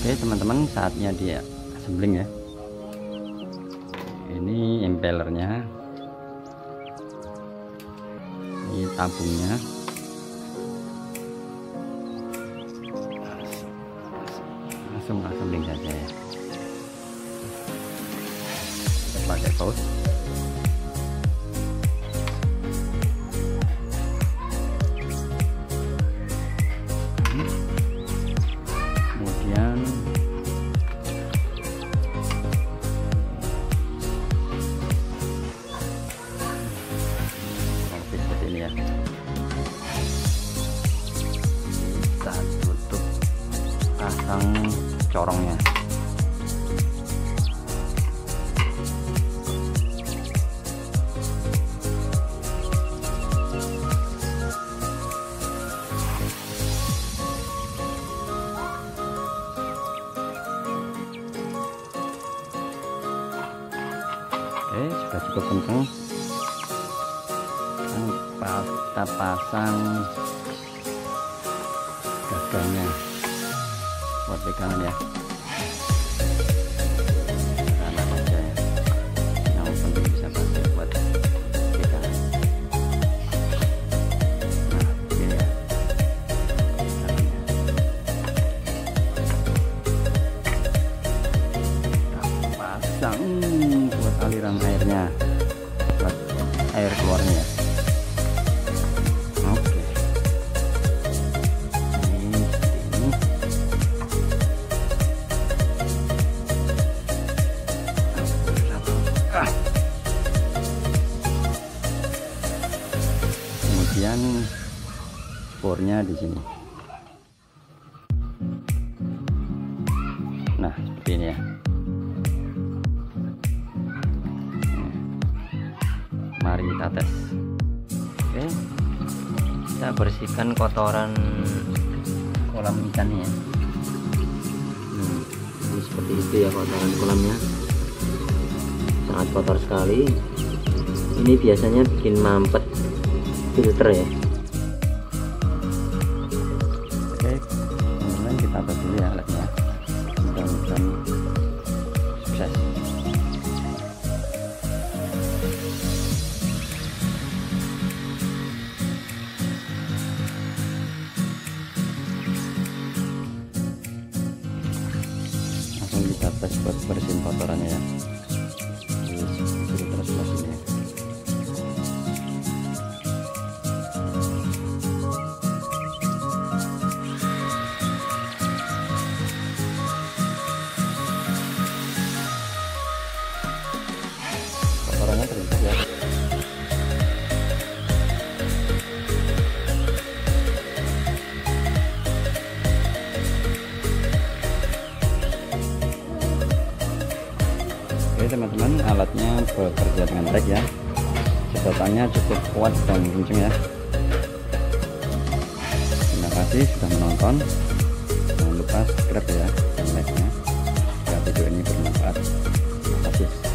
Oke teman-teman, saatnya dia assembling ya. Ini impellernya, ini tabungnya. Langsung assembling saja ya. Pakai paus. Kemudian seperti ini ya, kita tutup, pasang corongnya. Oke, sudah cukup kencang. Kita pasang gagangnya buat pegangan ya. Karena aja ya, yang penting bisa pakai buat pegangan. Nah, ini ya. Kita pasang buat aliran airnya, buat air keluarnya ya. Oke, ini seperti ini. Kemudian bornya di sini. Nah, seperti ini ya. Mari kita tes. Oke, kita bersihkan kotoran kolam ikannya. Ini seperti itu ya kotoran kolamnya, sangat kotor sekali. Ini biasanya bikin mampet filter ya. Oke teman-teman, kita tes dulu ya alatnya, mudah-mudahan sukses. Kita tes buat bersihin kotorannya ya. Terus sebelah sini ya. Kotorannya terlihat ya. Oke teman-teman, alatnya bekerja dengan baik ya. Sedotanya cukup kuat dan kencang ya. Terima kasih sudah menonton. Jangan lupa subscribe ya dan like nya, agar video ini bermanfaat. Terima kasih.